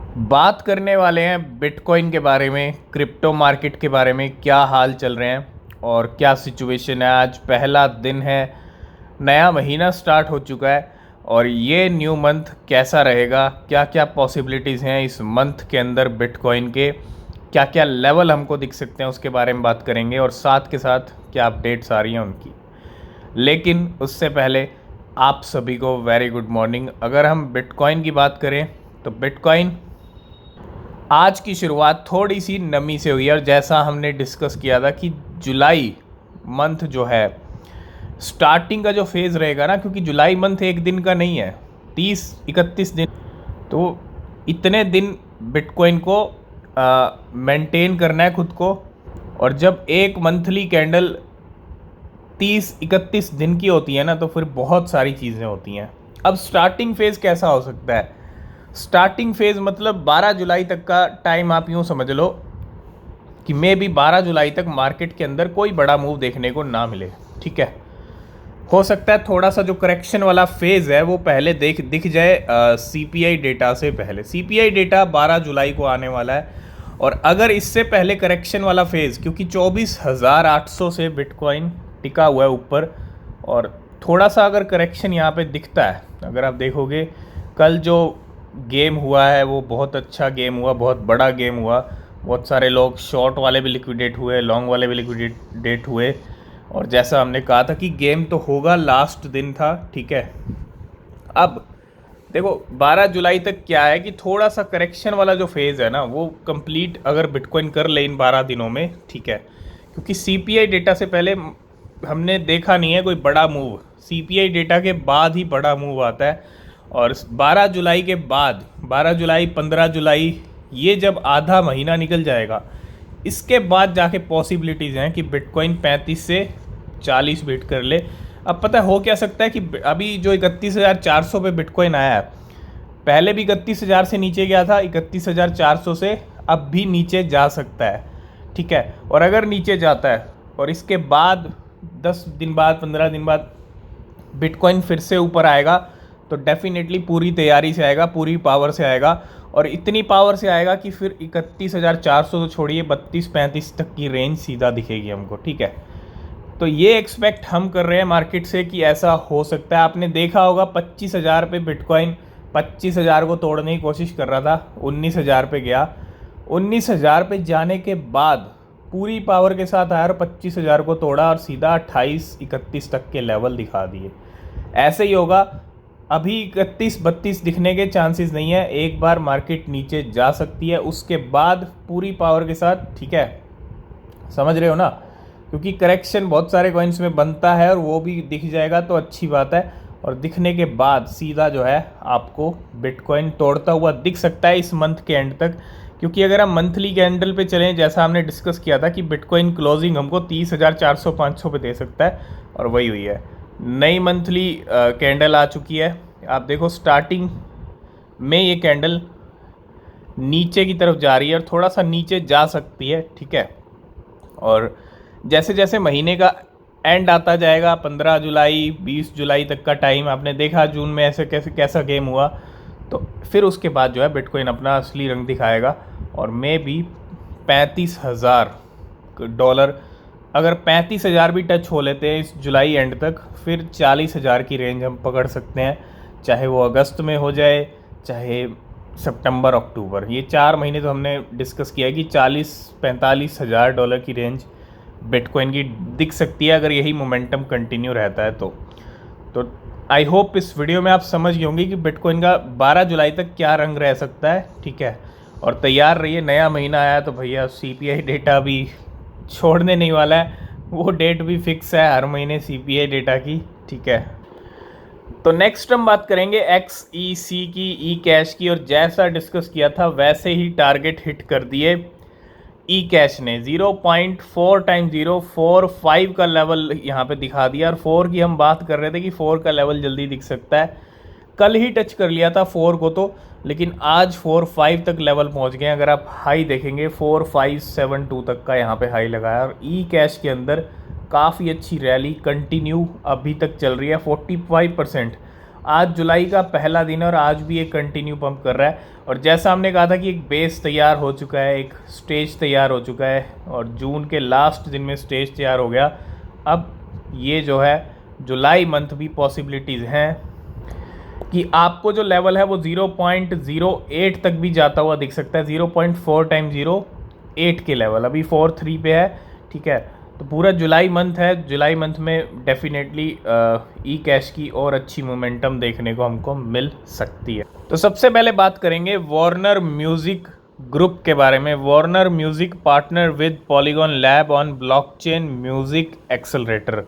बात करने वाले हैं बिटकॉइन के बारे में, क्रिप्टो मार्केट के बारे में, क्या हाल चल रहे हैं और क्या सिचुएशन है। आज पहला दिन है, नया महीना स्टार्ट हो चुका है और ये न्यू मंथ कैसा रहेगा, क्या क्या पॉसिबिलिटीज़ हैं इस मंथ के अंदर, बिटकॉइन के क्या क्या लेवल हमको दिख सकते हैं उसके बारे में बात करेंगे और साथ के साथ क्या अपडेट्स आ रही हैं उनकी। लेकिन उससे पहले आप सभी को वेरी गुड मॉर्निंग। अगर हम बिटकॉइन की बात करें तो बिटकॉइन आज की शुरुआत थोड़ी सी नमी से हुई है और जैसा हमने डिस्कस किया था कि जुलाई मंथ जो है स्टार्टिंग का जो फेज़ रहेगा ना, क्योंकि जुलाई मंथ एक दिन का नहीं है, 30-31 दिन, तो इतने दिन बिटकॉइन को मेंटेन करना है खुद को। और जब एक मंथली कैंडल 30-31 दिन की होती है ना, तो फिर बहुत सारी चीज़ें होती हैं। अब स्टार्टिंग फेज़ कैसा हो सकता है? स्टार्टिंग फेज़ मतलब 12 जुलाई तक का टाइम आप यूँ समझ लो कि मे बी 12 जुलाई तक मार्केट के अंदर कोई बड़ा मूव देखने को ना मिले। ठीक है, हो सकता है थोड़ा सा जो करेक्शन वाला फेज़ है वो पहले दिख जाए सीपीआई डेटा से पहले। सीपीआई डेटा 12 जुलाई को आने वाला है और अगर इससे पहले करेक्शन वाला फेज़, क्योंकि 24,800 से बिटकॉइन टिका हुआ है ऊपर, और थोड़ा सा अगर करेक्शन यहाँ पे दिखता है, अगर आप देखोगे कल जो गेम हुआ है वो बहुत अच्छा गेम हुआ, बहुत बड़ा गेम हुआ, बहुत सारे लोग शॉर्ट वाले भी लिक्विडेट हुए, लॉन्ग वाले भी लिक्विडेट हुए, और जैसा हमने कहा था कि गेम तो होगा, लास्ट दिन था। ठीक है, अब देखो 12 जुलाई तक क्या है कि थोड़ा सा करेक्शन वाला जो फेज़ है ना वो कंप्लीट अगर बिटकॉइन कर ले इन 12 दिनों में, ठीक है, क्योंकि सीपीआई डेटा से पहले हमने देखा नहीं है कोई बड़ा मूव, सीपीआई डेटा के बाद ही बड़ा मूव आता है। और 12 जुलाई के बाद 12 जुलाई 15 जुलाई ये जब आधा महीना निकल जाएगा, इसके बाद जाके पॉसिबिलिटीज़ हैं कि बिटकॉइन 35 से 40 बीट कर ले। अब पता हो क्या सकता है कि अभी जो 31,400 पे बिटकॉइन आया है, पहले भी 31,000 से नीचे गया था, 31,400 से अब भी नीचे जा सकता है। ठीक है, और अगर नीचे जाता है और इसके बाद 10 दिन बाद 15 दिन बाद बिटकॉइन फिर से ऊपर आएगा, तो डेफिनेटली पूरी तैयारी से आएगा, पूरी पावर से आएगा, और इतनी पावर से आएगा कि फिर 31,400 तो छोड़िए, 32-35 तक की रेंज सीधा दिखेगी हमको। ठीक है, तो ये एक्सपेक्ट हम कर रहे हैं मार्केट से कि ऐसा हो सकता है। आपने देखा होगा 25,000 पे बिटकॉइन 25,000 को तोड़ने की कोशिश कर रहा था, 19,000 पे गया, 19,000 पे जाने के बाद पूरी पावर के साथ आया और 25,000 को तोड़ा और सीधा 28-31 तक के लेवल दिखा दिए। ऐसे ही होगा, अभी 31-32 दिखने के चांसेस नहीं है, एक बार मार्केट नीचे जा सकती है, उसके बाद पूरी पावर के साथ। ठीक है, समझ रहे हो ना, क्योंकि करेक्शन बहुत सारे कॉइन्स में बनता है और वो भी दिख जाएगा तो अच्छी बात है, और दिखने के बाद सीधा जो है आपको बिटकॉइन तोड़ता हुआ दिख सकता है इस मंथ के एंड तक। क्योंकि अगर हम मंथली कैंडल पे चलें, जैसा हमने डिस्कस किया था कि बिटकॉइन क्लोजिंग हमको 30,400-500 पे दे सकता है, और वही हुई है। नई मंथली कैंडल आ चुकी है, आप देखो स्टार्टिंग में ये कैंडल नीचे की तरफ जा रही है और थोड़ा सा नीचे जा सकती है। ठीक है, और जैसे जैसे महीने का एंड आता जाएगा, 15 जुलाई 20 जुलाई तक का टाइम आपने देखा, जून में ऐसे कैसा गेम हुआ, तो फिर उसके बाद जो है बिटकॉइन अपना असली रंग दिखाएगा, और मे भी 35,000 डॉलर, अगर 35,000 भी टच हो लेते हैं इस जुलाई एंड तक, फिर 40,000 की रेंज हम पकड़ सकते हैं, चाहे वो अगस्त में हो जाए चाहे सितंबर अक्टूबर। ये 4 महीने तो हमने डिस्कस किया है कि 40-45 हज़ार डॉलर की रेंज बिटकॉइन की दिख सकती है अगर यही मोमेंटम कंटिन्यू रहता है तो आई होप इस वीडियो में आप समझ गए होंगे कि बिटकॉइन का 12 जुलाई तक क्या रंग रह सकता है। ठीक है, और तैयार रहिए, नया महीना आया तो भैया सीपीआई डेटा भी छोड़ने नहीं वाला है, वो डेट भी फिक्स है हर महीने सीपीआई डेटा की। ठीक है, तो नेक्स्ट हम बात करेंगे XEC की, ई कैश की, और जैसा डिस्कस किया था वैसे ही टारगेट हिट कर दिए ई कैश ने। 0.4 टाइम 045 का लेवल यहाँ पे दिखा दिया, और 4 की हम बात कर रहे थे कि 4 का लेवल जल्दी दिख सकता है, कल ही टच कर लिया था 4 को तो, लेकिन आज 4.5 तक लेवल पहुँच गए। अगर आप हाई देखेंगे 4.572 तक का यहाँ पे हाई लगाया, और ई कैश के अंदर काफ़ी अच्छी रैली कंटिन्यू अभी तक चल रही है, 45%। आज जुलाई का पहला दिन है और आज भी ये कंटिन्यू पंप कर रहा है। और जैसा हमने कहा था कि एक बेस तैयार हो चुका है, एक स्टेज तैयार हो चुका है और जून के लास्ट दिन में स्टेज तैयार हो गया। अब ये जो है जुलाई मंथ भी पॉसिबिलिटीज़ हैं कि आपको जो लेवल है वो 0.08 तक भी जाता हुआ दिख सकता है, 0.4 टाइम 0.8 के लेवल, अभी 4.3 पे है। ठीक है, तो पूरा जुलाई मंथ है, जुलाई मंथ में डेफिनेटली ई कैश की और अच्छी मोमेंटम देखने को हमको मिल सकती है। तो सबसे पहले बात करेंगे वार्नर म्यूज़िक ग्रुप के बारे में। Warner music partner with polygon lab on blockchain music accelerator.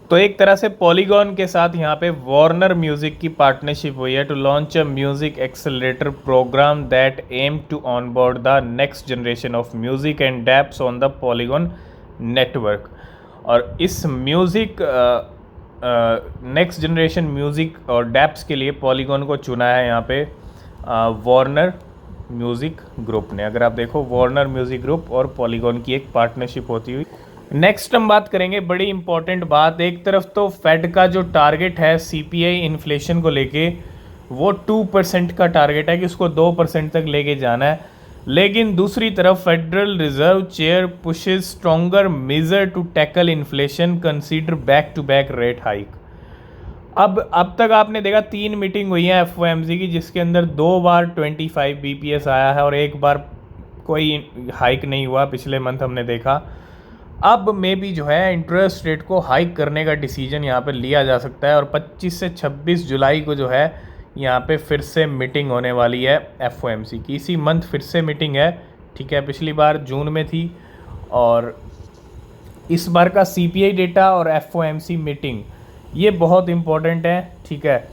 तो एक तरह से पॉलीगॉन के साथ यहाँ पे वार्नर म्यूज़िक की पार्टनरशिप हुई है to launch a music accelerator program that aim to onboard the next generation of music and dapps on the Polygon network. और इस म्यूज़िक नेक्स्ट जनरेशन म्यूज़िक और डैप्स के लिए पॉलीगॉन को चुना है यहाँ पे वार्नर म्यूज़िक ग्रुप ने। अगर आप देखो वार्नर म्यूज़िक ग्रुप और पॉलीगॉन की एक पार्टनरशिप होती हुई। नेक्स्ट हम बात करेंगे बड़ी इंपॉर्टेंट बात। एक तरफ तो फेड का जो टारगेट है सीपीआई इन्फ्लेशन को लेके वो 2% का टारगेट है कि उसको 2% तक लेके जाना है, लेकिन दूसरी तरफ Federal Reserve chair pushes stronger measure to tackle inflation, consider back to back rate hike. अब तक आपने देखा 3 मीटिंग हुई है एफओएमसी की, जिसके अंदर 2 बार 25 बीपीएस आया है और 1 बार कोई हाइक नहीं हुआ, पिछले मंथ हमने देखा। अब में भी जो है इंटरेस्ट रेट को हाइक करने का डिसीजन यहाँ पे लिया जा सकता है और 25 से 26 जुलाई को जो है यहाँ पे फिर से मीटिंग होने वाली है एफओएमसी की। इसी मंथ फिर से मीटिंग है। ठीक है, पिछली बार जून में थी और इस बार का सीपीआई डेटा और एफओएमसी मीटिंग ये बहुत इम्पोर्टेंट है। ठीक है,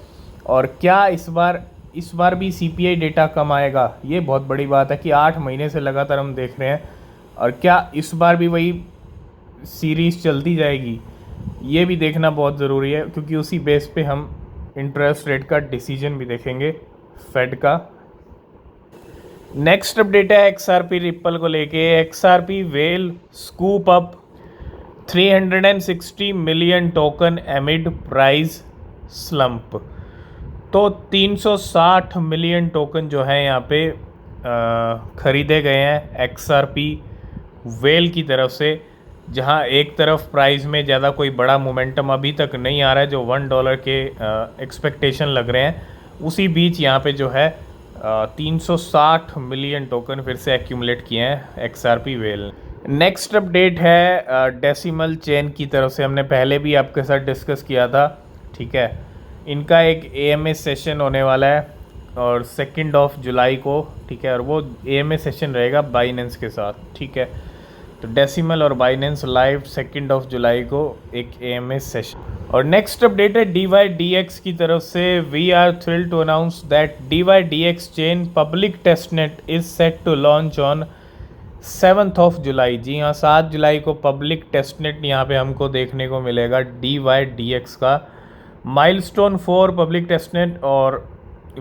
और क्या इस बार भी सीपीआई डेटा कम आएगा, ये बहुत बड़ी बात है कि 8 महीने से लगातार हम देख रहे हैं। और क्या इस बार भी वही सीरीज़ चलती जाएगी, ये भी देखना बहुत ज़रूरी है, क्योंकि उसी बेस पे हम इंटरेस्ट रेट का डिसीजन भी देखेंगे फेड का। नेक्स्ट अपडेट है एक्सआरपी रिपल को लेके। XRP well scoop up 360 million token एमिड price slump. तो 360 मिलियन टोकन जो है यहाँ पे ख़रीदे गए हैं एक्सआरपी वेल की तरफ से, जहां एक तरफ प्राइस में ज़्यादा कोई बड़ा मोमेंटम अभी तक नहीं आ रहा है, जो $1 के एक्सपेक्टेशन लग रहे हैं, उसी बीच यहाँ पे जो है 360 मिलियन टोकन फिर से एक्यूमुलेट किए हैं एक्सआरपी वेल। नेक्स्ट अपडेट है डेसिमल चेन की तरफ से, हमने पहले भी आपके साथ डिस्कस किया था। ठीक है, इनका एक एएमए सेशन होने वाला है और 2 जुलाई को। ठीक है, और वो एएमए सेशन रहेगा बाइनेंस के साथ। ठीक है, तो डेसिमल और बाइनेंस लाइव 2 जुलाई को एक एएमए सेशन। और नेक्स्ट अपडेट है DYDX की तरफ से। We are thrilled to announce that DYDX chain public testnet is set to launch on 7 जुलाई। जी हाँ, 7 जुलाई को पब्लिक टेस्टनेट यहाँ पे हमको देखने को मिलेगा DYDX का। माइलस्टोन 4 पब्लिक टेस्टनेट और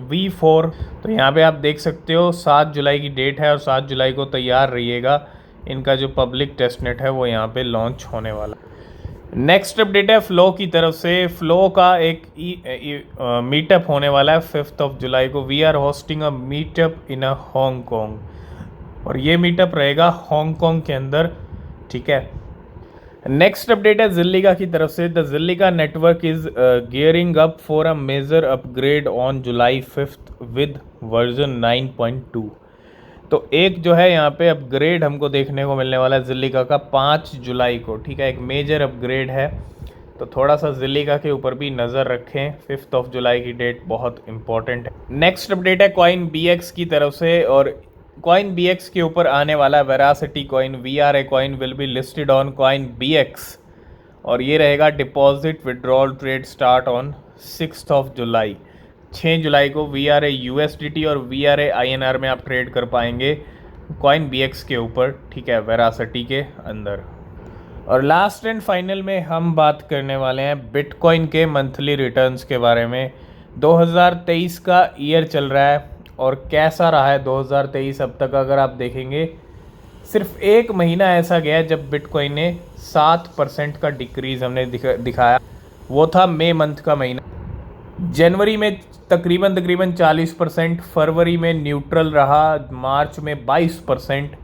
V4, तो यहाँ पे आप देख सकते हो 7 जुलाई की डेट है और 7 जुलाई को तैयार रहिएगा। इनका जो पब्लिक टेस्टनेट है वो यहाँ पे लॉन्च होने वाला। नेक्स्ट अपडेट है फ्लो की तरफ से। फ्लो का एक मीटअप होने वाला है 5 जुलाई को। We are hosting a meetup in Hong Kong और ये मीटअप रहेगा हांगकांग के अंदर। ठीक है, नेक्स्ट अपडेट है जिल्लिका की तरफ से। The Zilliqa network is gearing up for a major upgrade on July 5 with version 9.2। तो एक जो है यहाँ पे अपग्रेड हमको देखने को मिलने वाला है जिल्लिका का 5 जुलाई को। ठीक है, एक मेजर अपग्रेड है, तो थोड़ा सा जिल्लिका के ऊपर भी नज़र रखें। 5 जुलाई की डेट बहुत इंपॉर्टेंट है। नेक्स्ट अपडेट है कॉइन BX की तरफ से और कॉइन BX के ऊपर आने वाला veracity coin VRA coin will be listed on coin BX और ये रहेगा deposit withdrawal trade start on 6 जुलाई। 6 जुलाई को VRA USDT और VRA INR में आप ट्रेड कर पाएंगे कॉइन BX के ऊपर। ठीक है, वेरासिटी के अंदर। और लास्ट एंड फाइनल में हम बात करने वाले हैं बिटकॉइन के मंथली रिटर्न्स के बारे में। 2023 का ईयर चल रहा है और कैसा रहा है 2023 अब तक अगर आप देखेंगे, सिर्फ 1 महीना ऐसा गया जब बिटकॉइन ने 7% का डिक्रीज़ हमने दिखाया, वो था मई मंथ का महीना। जनवरी में तकरीबन 40%, फरवरी में न्यूट्रल रहा, मार्च में 22%,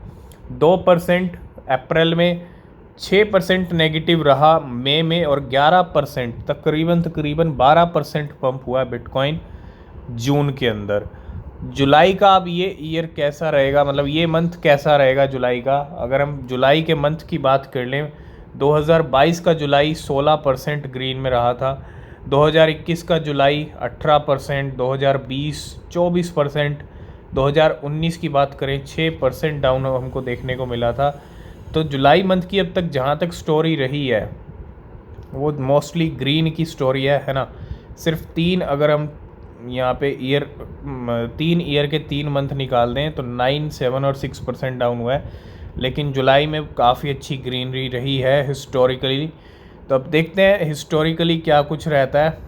2% अप्रैल में, 6% नेगेटिव रहा मई में, और 11% तकरीबन 12% पंप हुआ बिटकॉइन जून के अंदर। जुलाई का अब ये ईयर कैसा रहेगा, मतलब ये मंथ कैसा रहेगा जुलाई का, अगर हम जुलाई के मंथ की बात कर लें, 2022 का जुलाई 16% ग्रीन में रहा था, 2021 का जुलाई 18%, 2020 24%, 2019 की बात करें 6% डाउन हमको देखने को मिला था। तो जुलाई मंथ की अब तक जहाँ तक स्टोरी रही है वो मोस्टली ग्रीन की स्टोरी है ना। सिर्फ 3 अगर हम यहाँ पे ईयर 3 ईयर के 3 मंथ निकाल दें तो 9, 7 और 6% डाउन हुआ है, लेकिन जुलाई में काफ़ी अच्छी ग्रीनरी रही है हिस्टोरिकली। तो अब देखते हैं हिस्टोरिकली क्या कुछ रहता है।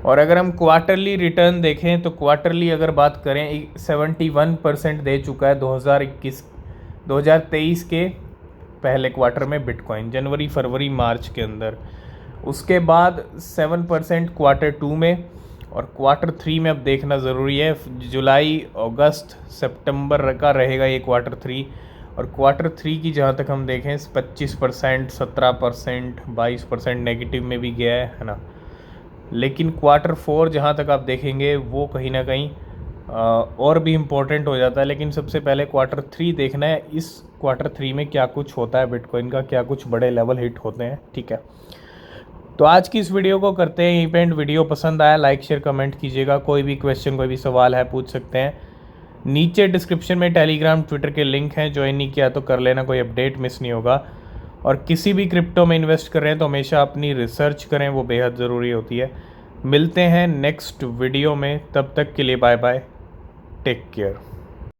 और अगर हम क्वार्टरली रिटर्न देखें तो क्वार्टरली अगर बात करें 71% दे चुका है 2023 के पहले क्वार्टर में बिटकॉइन, जनवरी फरवरी मार्च के अंदर। उसके बाद 7% क्वार्टर 2 में, और क्वार्टर 3 में अब देखना ज़रूरी है, जुलाई अगस्त सितंबर का रहेगा ये क्वार्टर 3। और क्वार्टर 3 की जहाँ तक हम देखें 25%, 17%, 22% नेगेटिव में भी गया है ना। लेकिन क्वार्टर 4 जहाँ तक आप देखेंगे वो कहीं ना कहीं और भी इम्पोर्टेंट हो जाता है। लेकिन सबसे पहले क्वार्टर 3 देखना है, इस क्वार्टर 3 में क्या कुछ होता है बिटकॉइन का, क्या कुछ बड़े लेवल हिट होते हैं, ठीक है। तो आज की इस वीडियो को करते हैं यहीं पे एंड। वीडियो पसंद आया लाइक शेयर कमेंट कीजिएगा, कोई भी क्वेश्चन कोई भी सवाल है पूछ सकते हैं। नीचे डिस्क्रिप्शन में टेलीग्राम ट्विटर के लिंक हैं, ज्वाइन नहीं किया तो कर लेना, कोई अपडेट मिस नहीं होगा। और किसी भी क्रिप्टो में इन्वेस्ट कर रहे हैं तो हमेशा अपनी रिसर्च करें, वो बेहद ज़रूरी होती है। मिलते हैं नेक्स्ट वीडियो में, तब तक के लिए बाय बाय, टेक केयर।